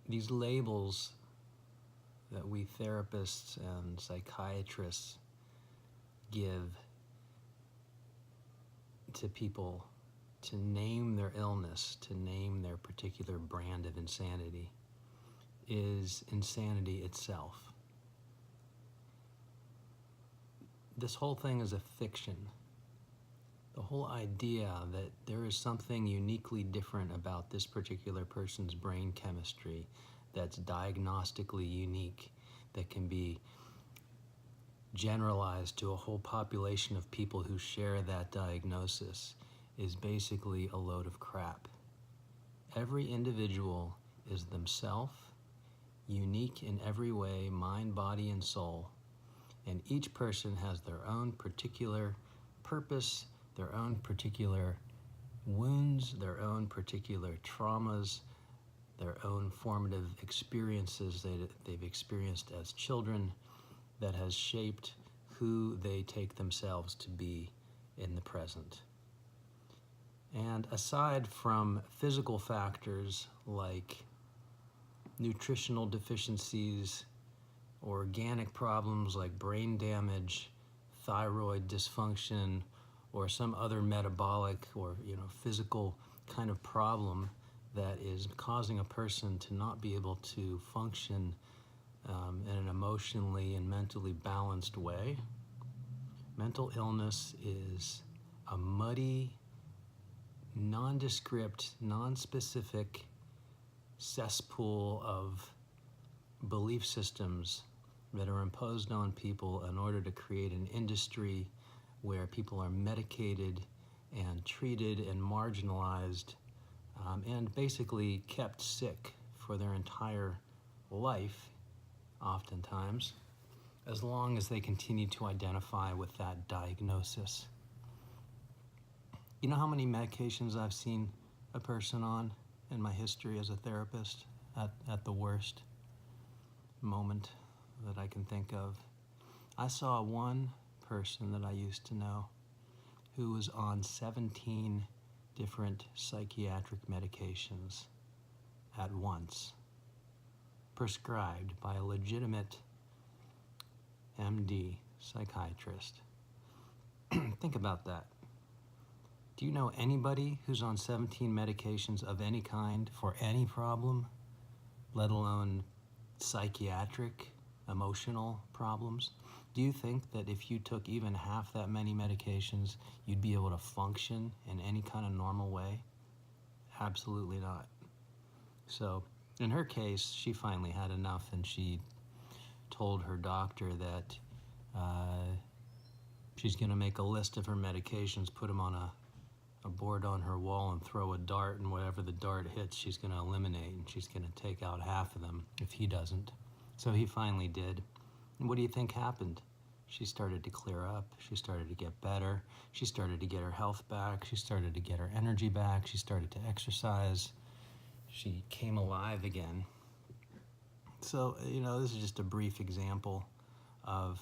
these labels that we therapists and psychiatrists give to people to name their illness, to name their particular brand of insanity, is insanity itself. This whole thing is a fiction. The whole idea that there is something uniquely different about this particular person's brain chemistry that's diagnostically unique, that can be generalized to a whole population of people who share that diagnosis, is basically a load of crap. Every individual is themselves, unique in every way, mind, body, and soul. And each person has their own particular purpose, their own particular wounds, their own particular traumas, their own formative experiences that they've experienced as children that has shaped who they take themselves to be in the present. And aside from physical factors like nutritional deficiencies, organic problems like brain damage, thyroid dysfunction, or some other metabolic or physical kind of problem that is causing a person to not be able to function in an emotionally and mentally balanced way, mental illness is a muddy, nondescript, non-specific cesspool of belief systems that are imposed on people in order to create an industry where people are medicated and treated and marginalized and basically kept sick for their entire life, oftentimes, as long as they continue to identify with that diagnosis. You know how many medications I've seen a person on in my history as a therapist at the worst moment that I can think of? I saw one person that I used to know who was on 17 different psychiatric medications at once, prescribed by a legitimate MD psychiatrist. Think about that. Do you know anybody who's on 17 medications of any kind for any problem, let alone psychiatric, emotional problems? Do you think that if you took even half that many medications, you'd be able to function in any kind of normal way? Absolutely not. So in her case, she finally had enough, and she told her doctor that she's going to make a list of her medications, put them on a board on her wall, and throw a dart, and whatever the dart hits, she's going to eliminate, and she's going to take out half of them if he doesn't. So he finally did. And what do you think happened? She started to clear up. She started to get better. She started to get her health back. She started to get her energy back. She started to exercise. She came alive again. So, this is just a brief example of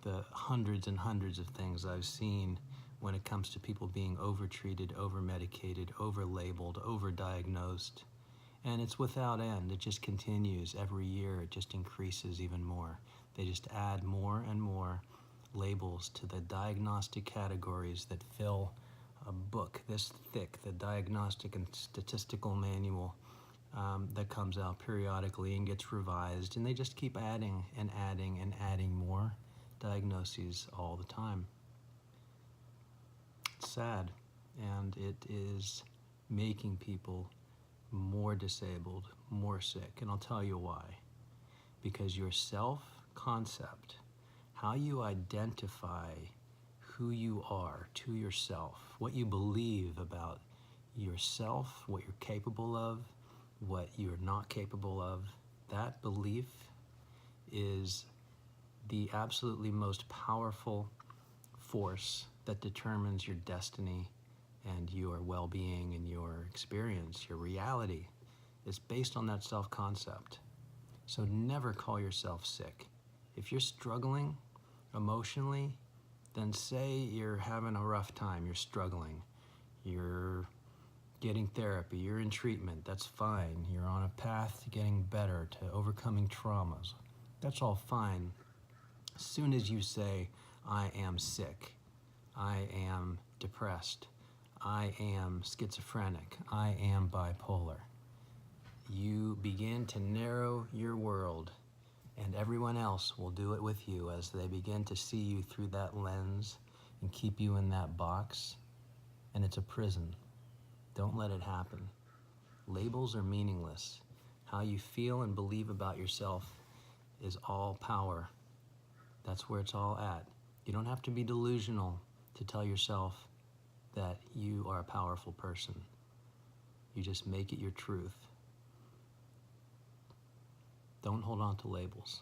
the hundreds and hundreds of things I've seen when it comes to people being over-treated, over-medicated, over-labeled, over-diagnosed. And it's without end. It just continues every year. It just increases even more. They just add more and more labels to the diagnostic categories that fill a book this thick, the Diagnostic and Statistical Manual that comes out periodically and gets revised. And they just keep adding and adding and adding more diagnoses all the time. It's sad, and it is making people more disabled, more sick, and I'll tell you why. Because your self-concept, how you identify who you are to yourself, what you believe about yourself, what you're capable of, what you're not capable of, that belief is the absolutely most powerful force that determines your destiny and your well-being and your experience. Your reality is based on that self-concept. So never call yourself sick. If you're struggling emotionally, then say you're having a rough time, you're struggling, you're getting therapy, you're in treatment, that's fine. You're on a path to getting better, to overcoming traumas. That's all fine. As soon as you say, I am sick, I am depressed, I am schizophrenic, I am bipolar, you begin to narrow your world, and everyone else will do it with you as they begin to see you through that lens and keep you in that box, and it's a prison. Don't let it happen. Labels are meaningless. How you feel and believe about yourself is all power. That's where it's all at. You don't have to be delusional to tell yourself that you are a powerful person. You just make it your truth. Don't hold on to labels.